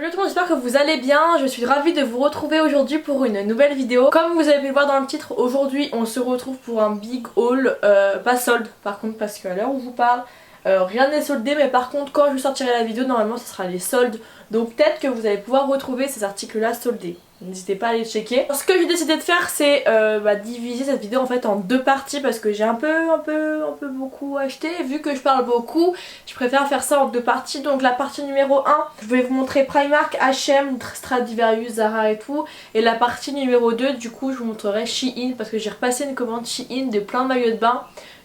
Bonjour tout le monde, j'espère que vous allez bien. Je suis ravie de vous retrouver aujourd'hui pour une nouvelle vidéo. Comme vous avez pu le voir dans le titre, aujourd'hui on se retrouve pour un big haul, pas solde par contre, parce qu'à l'heure où je vous parle, rien n'est soldé, mais par contre quand je sortirai la vidéo, normalement ce sera les soldes. Donc peut-être que vous allez pouvoir retrouver ces articles là soldés. N'hésitez pas à les checker. Ce que j'ai décidé de faire, c'est diviser cette vidéo en fait en deux parties, parce que j'ai un peu beaucoup acheté. Et vu que je parle beaucoup, je préfère faire ça en deux parties. Donc la partie numéro 1, je vais vous montrer Primark, H&M, Stradivarius, Zara et tout. Et la partie numéro 2, du coup je vous montrerai Shein, parce que j'ai repassé une commande Shein de plein de maillots de bain.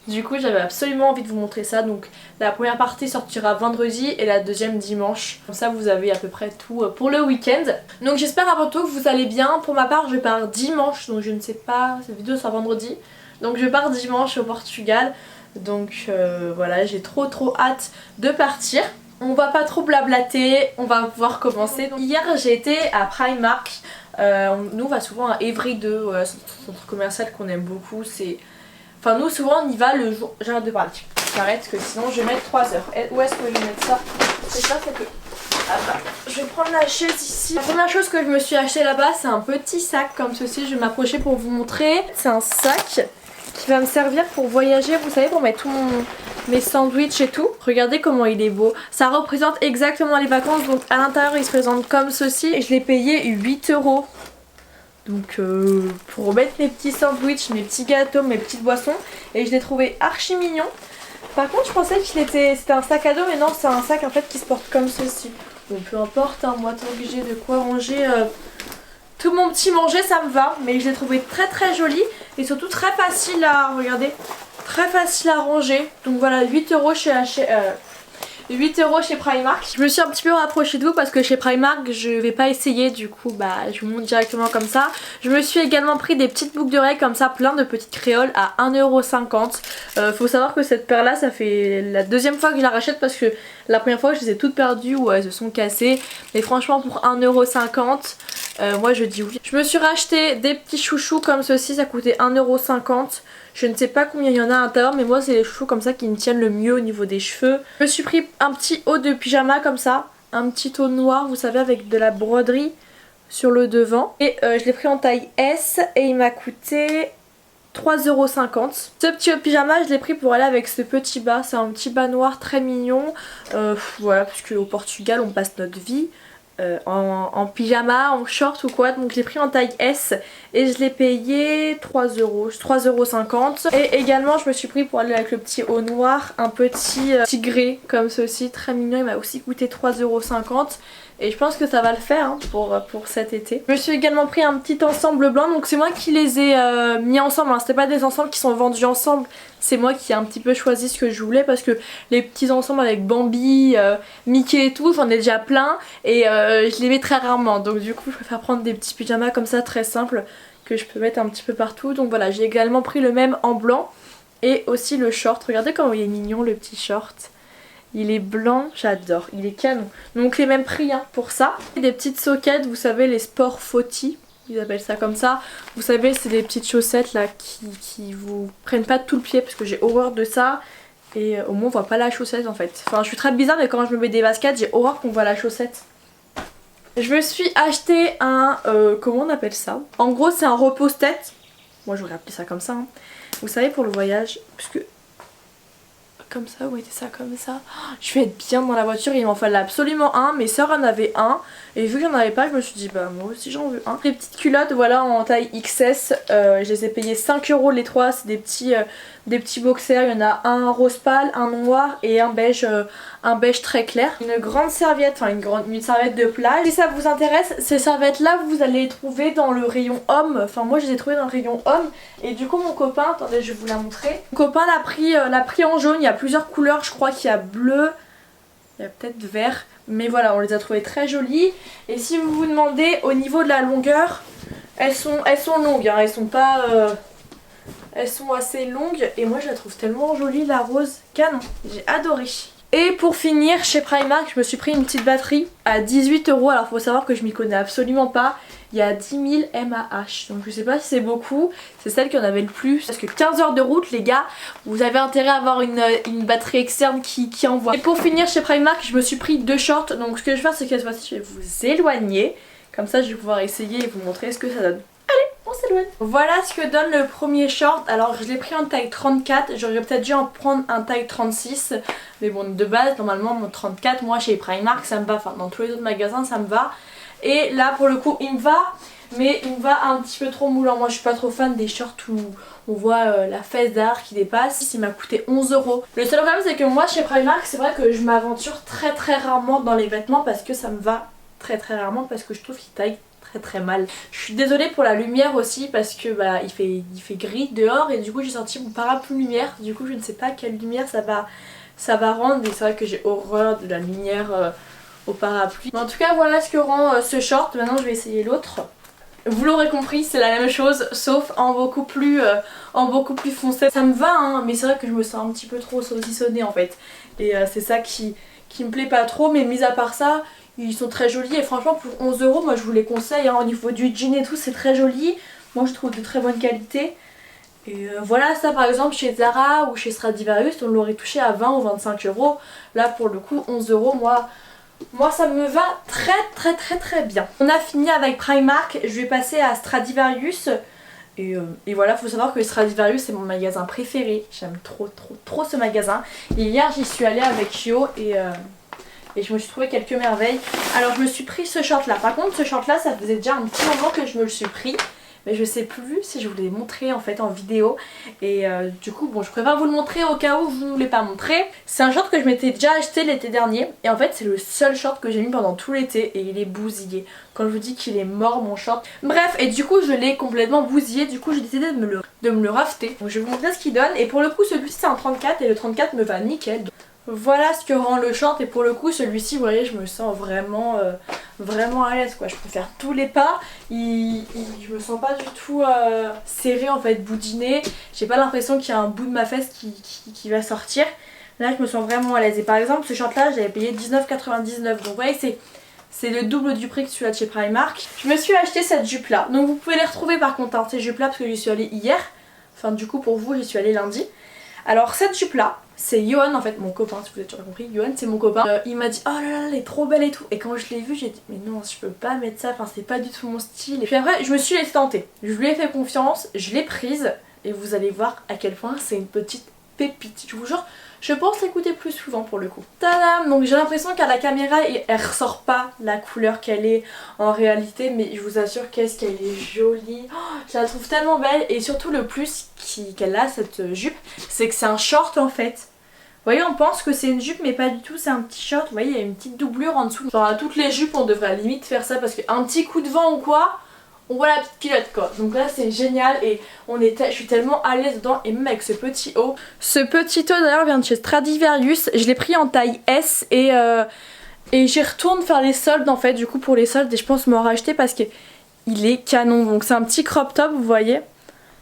Du coup j'avais absolument envie de vous montrer ça. Donc la première partie sortira vendredi et la deuxième dimanche. Comme ça vous avez à peu près tout pour le week-end. Donc j'espère avant tout que vous allez bien. Pour ma part je pars dimanche, donc je ne sais pas, cette vidéo sera vendredi. Donc je pars dimanche au Portugal. Donc voilà, j'ai trop hâte de partir. On va pas trop blablater, on va pouvoir commencer. Donc, hier j'ai été à Primark. Nous on va souvent à Evry 2, voilà, c'est un centre commercial qu'on aime beaucoup. Enfin nous souvent on y va le jour... J'arrête de parler, j'arrête que sinon je vais mettre 3 heures. Et où est-ce que je vais mettre ça? C'est ça, c'est que... Ah bah, je vais prendre la chaise ici. La première chose que je me suis acheté là-bas, c'est un petit sac comme ceci. Je vais m'approcher pour vous montrer. C'est un sac qui va me servir pour voyager, vous savez, pour mettre mes sandwichs et tout. Regardez comment il est beau. Ça représente exactement les vacances. Donc à l'intérieur il se présente comme ceci. Et je l'ai payé 8 €. Donc pour mettre mes petits sandwichs, mes petits gâteaux, mes petites boissons. Et je l'ai trouvé archi mignon. Par contre je pensais que c'était un sac à dos, mais non, c'est un sac en fait qui se porte comme ceci. Bon peu importe, hein, moi tant que j'ai de quoi ranger tout mon petit manger, ça me va. Mais je l'ai trouvé très joli et surtout très facile à, regardez, très facile à ranger. Donc voilà, 8 € chez Primark. Je me suis un petit peu rapprochée de vous parce que chez Primark je vais pas essayer, du coup je vous montre directement comme ça. Je me suis également pris des petites boucles d'oreilles comme ça, plein de petites créoles à 1,50 €. Faut savoir que cette paire là, ça fait la deuxième fois que je la rachète, parce que la première fois je les ai toutes perdues ou elles se sont cassées. Mais franchement pour 1,50 €, moi je dis oui. Je me suis racheté des petits chouchous comme ceci, ça coûtait 1,50 €. Je ne sais pas combien il y en a à l'intérieur, mais moi c'est les chouchous comme ça qui me tiennent le mieux au niveau des cheveux. Je me suis pris un petit haut de pyjama comme ça, un petit haut noir, vous savez, avec de la broderie sur le devant. Et je l'ai pris en taille S et il m'a coûté 3,50 €. Ce petit haut de pyjama je l'ai pris pour aller avec ce petit bas, c'est un petit bas noir très mignon. Voilà, parce qu'au Portugal on passe notre vie en pyjama, en short ou quoi. Donc je l'ai pris en taille S et je l'ai payé 3,50 €. Et également je me suis pris pour aller avec le petit haut noir un petit tigré comme ceci, très mignon. Il m'a aussi coûté 3,50 €. Et je pense que ça va le faire hein, pour cet été. Je me suis également pris un petit ensemble blanc. Donc c'est moi qui les ai mis ensemble, hein. C'était pas des ensembles qui sont vendus ensemble. C'est moi qui ai un petit peu choisi ce que je voulais, parce que les petits ensembles avec Bambi, Mickey et tout, j'en ai déjà plein. Et je les mets très rarement. Donc du coup je préfère prendre des petits pyjamas comme ça très simples, que je peux mettre un petit peu partout. Donc voilà, j'ai également pris le même en blanc. Et aussi le short. Regardez comment il est mignon le petit short. Il est blanc, j'adore, il est canon. Donc les mêmes prix hein, pour ça. Des petites soquettes, vous savez, les sport footy, ils appellent ça comme ça. Vous savez, c'est des petites chaussettes là qui vous prennent pas tout le pied, parce que j'ai horreur de ça. Et au moins on voit pas la chaussette en fait. Enfin je suis très bizarre, mais quand je me mets des baskets, j'ai horreur qu'on voit la chaussette. Je me suis acheté un, comment on appelle ça? En gros c'est un repose-tête. Moi j'aurais appelé ça comme ça hein. Vous savez, pour le voyage, puisque... comme ça, vous mettez ça comme ça. Je vais être bien dans la voiture, il m'en fallait absolument un. Mes soeurs en avaient un et vu que j'en avais pas, je me suis dit bah moi aussi j'en veux un. Les petites culottes, voilà, en taille XS, je les ai payées 5 € les trois. C'est des petits boxers, il y en a un rose pâle, un noir et un beige très clair. Une grande serviette, enfin une serviette de plage. Si ça vous intéresse, ces serviettes là vous allez les trouver dans le rayon homme. Enfin moi je les ai trouvées dans le rayon homme. Et du coup mon copain, attendez je vais vous la montrer. Mon copain l'a pris en jaune, il y a plusieurs couleurs, je crois qu'il y a bleu, il y a peut-être vert. Mais voilà, on les a trouvées très jolies. Et si vous vous demandez au niveau de la longueur, elles sont longues, hein, elles sont pas... elles sont assez longues et moi je la trouve tellement jolie, la rose, canon, j'ai adoré. Et pour finir, chez Primark, je me suis pris une petite batterie à 18 €. Alors faut savoir que je m'y connais absolument pas. il y a 10 000 mAh. Donc je sais pas si c'est beaucoup, c'est celle qui en avait le plus. Parce que 15 heures de route les gars, vous avez intérêt à avoir une batterie externe qui envoie. Et pour finir chez Primark, je me suis pris 2 shorts. Donc ce que je vais faire c'est que cette fois-ci je vais vous éloigner. Comme ça je vais pouvoir essayer et vous montrer ce que ça donne. On s'éloigne. Voilà ce que donne le premier short. Alors je l'ai pris en taille 34, j'aurais peut-être dû en prendre un taille 36. Mais bon de base normalement mon 34 moi chez Primark ça me va, enfin dans tous les autres magasins ça me va. Et là pour le coup il me va, mais il me va un petit peu trop moulant. Moi je suis pas trop fan des shorts où on voit la fesse derrière qui dépasse. Il m'a coûté 11 €. Le seul problème c'est que moi chez Primark c'est vrai que je m'aventure très rarement dans les vêtements parce que ça me va très rarement, parce que je trouve qu'il taille très mal. Je suis désolée pour la lumière aussi parce que bah il fait gris dehors et du coup j'ai sorti mon parapluie lumière. Du coup je ne sais pas quelle lumière ça va rendre et c'est vrai que j'ai horreur de la lumière au parapluie. Mais en tout cas voilà ce que rend ce short. Maintenant je vais essayer l'autre. Vous l'aurez compris c'est la même chose sauf en beaucoup plus foncé. Ça me va hein, mais c'est vrai que je me sens un petit peu trop saucissonnée en fait. Et c'est ça qui me plaît pas trop, mais mis à part ça ils sont très jolis et franchement pour 11 € moi je vous les conseille hein, au niveau du jean et tout c'est très joli. Moi je trouve de très bonne qualité. Et voilà ça par exemple chez Zara ou chez Stradivarius on l'aurait touché à 20 ou 25 €. Là pour le coup 11 € moi ça me va très bien. On a fini avec Primark, je vais passer à Stradivarius. Et voilà, faut savoir que Stradivarius c'est mon magasin préféré. J'aime trop ce magasin. Et hier j'y suis allée avec Chio et je me suis trouvé quelques merveilles. Alors je me suis pris ce short là. Par contre ce short là ça faisait déjà un petit moment que je me le suis pris. Mais je sais plus si je vous l'ai montré en fait en vidéo. Et du coup bon je préfère vous le montrer au cas où vous ne voulez pas montrer. C'est un short que je m'étais déjà acheté l'été dernier. Et en fait c'est le seul short que j'ai mis pendant tout l'été. Et il est bousillé. Quand je vous dis qu'il est mort mon short. Bref et du coup je l'ai complètement bousillé. Du coup j'ai décidé de me le rafter. Donc je vais vous montrer ce qu'il donne. Et pour le coup celui-ci c'est un 34 et le 34 me va nickel. Voilà ce que rend le short et pour le coup celui-ci vous voyez je me sens vraiment à l'aise quoi. Je peux faire tous les pas, je me sens pas du tout serrée en fait, boudinée. J'ai pas l'impression qu'il y a un bout de ma fesse qui va sortir. Là je me sens vraiment à l'aise et par exemple ce short là j'avais payé 19,99 €. Donc vous voyez c'est le double du prix que celui-là de chez Primark. Je me suis acheté cette jupe là. Donc vous pouvez les retrouver par contre hein, ces jupes là parce que j'y suis allée hier. Enfin du coup pour vous j'y suis allée lundi. Alors cette jupe là c'est Johan en fait mon copain si vous avez déjà compris. Johan c'est mon copain. Il m'a dit oh là là elle est trop belle et tout. Et quand je l'ai vue j'ai dit mais non je peux pas mettre ça, enfin c'est pas du tout mon style. Et puis après je me suis laissée tenter. Je lui ai fait confiance, je l'ai prise et vous allez voir à quel point c'est une petite pépite. Je vous jure je pense l'écouter plus souvent pour le coup. Tadam! Donc j'ai l'impression qu'à la caméra elle ressort pas la couleur qu'elle est en réalité, mais je vous assure qu'est-ce qu'elle est jolie. Oh, je la trouve tellement belle et surtout le plus qu'elle a cette jupe c'est que c'est un short en fait. Vous voyez on pense que c'est une jupe mais pas du tout, c'est un petit short. Vous voyez il y a une petite doublure en dessous. Genre à toutes les jupes on devrait à la limite faire ça parce qu'un petit coup de vent ou quoi on voit la petite culotte quoi. Donc là c'est génial et je suis tellement à l'aise dedans et même avec ce petit haut. Ce petit haut d'ailleurs vient de chez Stradivarius. Je l'ai pris en taille S et j'y retourne faire les soldes en fait du coup pour les soldes et je pense m'en racheter parce qu'il est canon. Donc c'est un petit crop top vous voyez.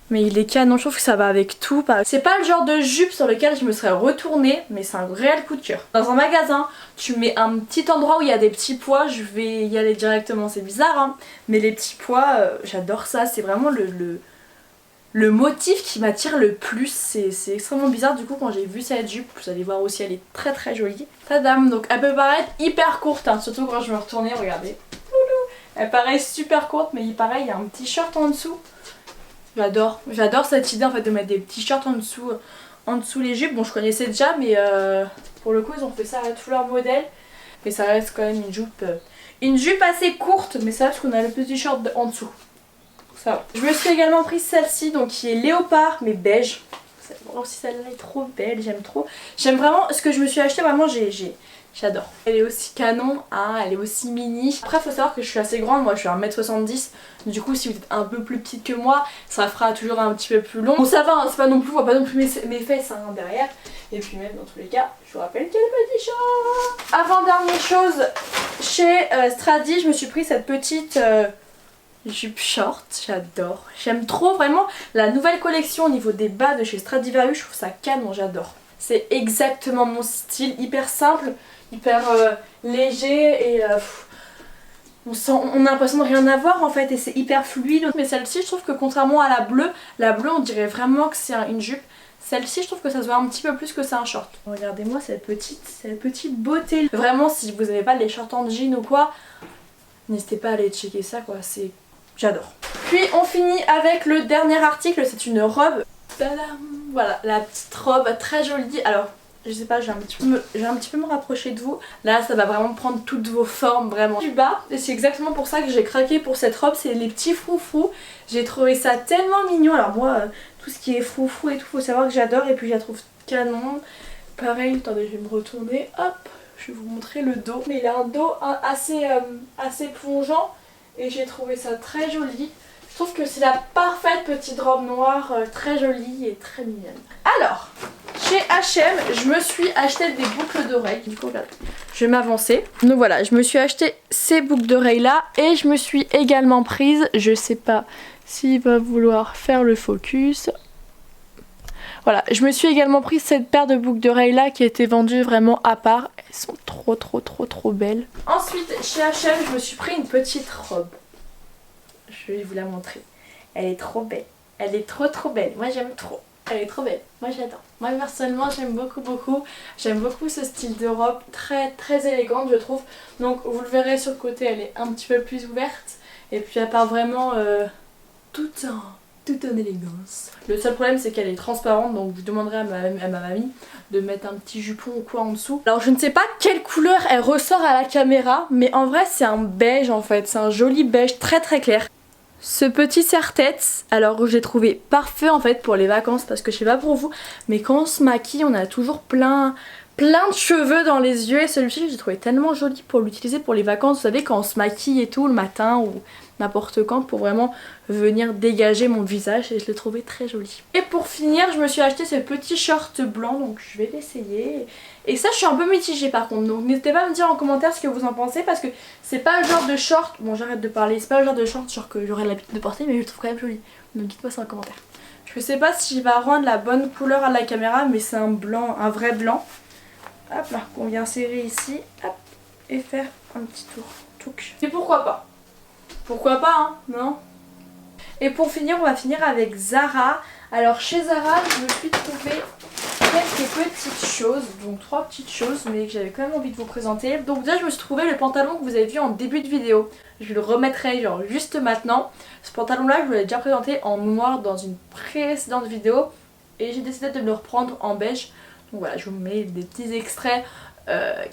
Mais il est canon, je trouve que ça va avec tout. C'est pas le genre de jupe sur lequel je me serais retournée, mais c'est un réel coup de cœur. Dans un magasin, tu mets un petit endroit où il y a des petits pois, je vais y aller directement, c'est bizarre hein. Mais les petits pois, j'adore ça, c'est vraiment le motif qui m'attire le plus. C'est extrêmement bizarre du coup quand j'ai vu cette jupe, vous allez voir aussi elle est très jolie. Tadam, donc elle peut paraître hyper courte, hein, surtout quand je me retournais, regardez. Elle paraît super courte mais pareil il y a un petit short en dessous. J'adore cette idée en fait de mettre des petits shorts en dessous les jupes. Bon je connaissais déjà mais pour le coup ils ont fait ça à tous leurs modèles. Mais ça reste quand même une jupe assez courte mais ça parce qu'on a le petit short en dessous. Ça va. Je me suis également prise celle-ci donc qui est léopard mais beige. Oh si celle-là est trop belle, j'aime trop. J'aime vraiment ce que je me suis acheté, vraiment j'adore. Elle est aussi canon, hein, elle est aussi mini. Après faut savoir que je suis assez grande, moi je suis 1m70. Du coup si vous êtes un peu plus petite que moi, ça fera toujours un petit peu plus long. Bon ça va, hein, c'est pas non plus, on voit pas non plus mes fesses hein, derrière. Et puis même dans tous les cas, je vous rappelle qu'il y a le petit chat. Avant dernière chose, chez Stradi, je me suis pris cette petite jupe short, j'adore. J'aime trop vraiment la nouvelle collection au niveau des bas de chez Stradivarius, je trouve ça canon, j'adore. C'est exactement mon style, hyper simple, hyper léger et on a l'impression de rien avoir en fait et c'est hyper fluide. Mais celle-ci je trouve que contrairement à la bleue on dirait vraiment que c'est une jupe. Celle-ci je trouve que ça se voit un petit peu plus que c'est un short. Regardez-moi cette petite beauté. Vraiment si vous n'avez pas les shorts en jean ou quoi, n'hésitez pas à aller checker ça quoi, j'adore. Puis on finit avec le dernier article, c'est une robe. Tadam! Voilà, la petite robe très jolie. Alors je sais pas, je vais un petit peu me rapprocher de vous. Là ça va vraiment prendre toutes vos formes vraiment du bas. Et c'est exactement pour ça que j'ai craqué pour cette robe, c'est les petits froufrous. J'ai trouvé ça tellement mignon. Alors moi tout ce qui est froufrou et tout, faut savoir que j'adore. Et puis je la trouve canon. Pareil, attendez je vais me retourner, hop, je vais vous montrer le dos. Mais il a un dos assez plongeant et j'ai trouvé ça très joli. Je trouve que c'est la parfaite petite robe noire, très jolie et très mignonne. Alors, chez H&M, je me suis acheté des boucles d'oreilles. Du coup, regardez, je vais m'avancer. Donc voilà, je me suis acheté ces boucles d'oreilles là et je me suis également prise, je sais pas s'il va vouloir faire le focus. Voilà, je me suis également prise cette paire de boucles d'oreilles là qui a été vendue vraiment à part. Elles sont trop belles. Ensuite, chez H&M, je me suis pris une petite robe. Je vais vous la montrer. Elle est trop belle. Elle est trop belle. Moi j'aime trop. Elle est trop belle. Moi j'adore. Moi personnellement j'aime beaucoup. J'aime beaucoup ce style de robe. Très élégante je trouve. Donc vous le verrez sur le côté, elle est un petit peu plus ouverte. Et puis elle part vraiment tout en élégance. Le seul problème c'est qu'elle est transparente. Donc je demanderai à ma mamie de mettre un petit jupon ou quoi en dessous. Alors je ne sais pas quelle couleur elle ressort à la caméra. Mais en vrai c'est un beige en fait. C'est un joli beige très clair. Ce petit serre-tête, alors je l'ai trouvé parfait en fait pour les vacances parce que je sais pas pour vous, mais quand on se maquille on a toujours plein de cheveux dans les yeux et celui-ci j'ai trouvé tellement joli pour l'utiliser pour les vacances, vous savez quand on se maquille et tout le matin ou n'importe quand pour vraiment venir dégager mon visage et je l'ai trouvé très joli. Et pour finir je me suis acheté ce petit short blanc donc je vais l'essayer et ça je suis un peu mitigée par contre donc n'hésitez pas à me dire en commentaire ce que vous en pensez parce que c'est pas le genre de short, bon j'arrête de parler, c'est pas le genre de short genre que j'aurais l'habitude de porter mais je le trouve quand même joli donc dites-moi ça en commentaire. Je sais pas si je vais rendre la bonne couleur à la caméra mais c'est un blanc, un vrai blanc. Hop là, qu'on vient serrer ici, hop, et faire un petit tour. Touc. Et pourquoi pas? Pourquoi pas, hein, non? Et pour finir, on va finir avec Zara. Alors chez Zara, je me suis trouvé quelques petites choses, donc 3 petites choses, mais que j'avais quand même envie de vous présenter. Donc déjà, je me suis trouvé le pantalon que vous avez vu en début de vidéo. Je le remettrai genre juste maintenant. Ce pantalon là, je vous l'ai déjà présenté en noir dans une précédente vidéo. Et j'ai décidé de le reprendre en beige. Donc voilà, je vous mets des petits extraits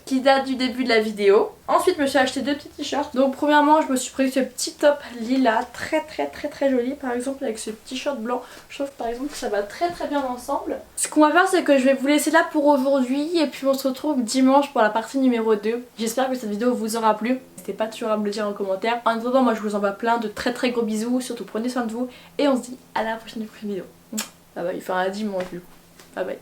qui datent du début de la vidéo. Ensuite, je me suis acheté 2 petits t-shirts. Donc premièrement, je me suis pris ce petit top lilas, très joli. Par exemple, avec ce petit short blanc, je trouve par exemple que ça va très bien ensemble. Ce qu'on va faire, c'est que je vais vous laisser là pour aujourd'hui. Et puis on se retrouve dimanche pour la partie numéro 2. J'espère que cette vidéo vous aura plu. N'hésitez pas toujours à me le dire en commentaire. En attendant, moi je vous envoie plein de très gros bisous. Surtout prenez soin de vous. Et on se dit à la prochaine vidéo. Bye bye, enfin à dimanche du coup. Bye bye.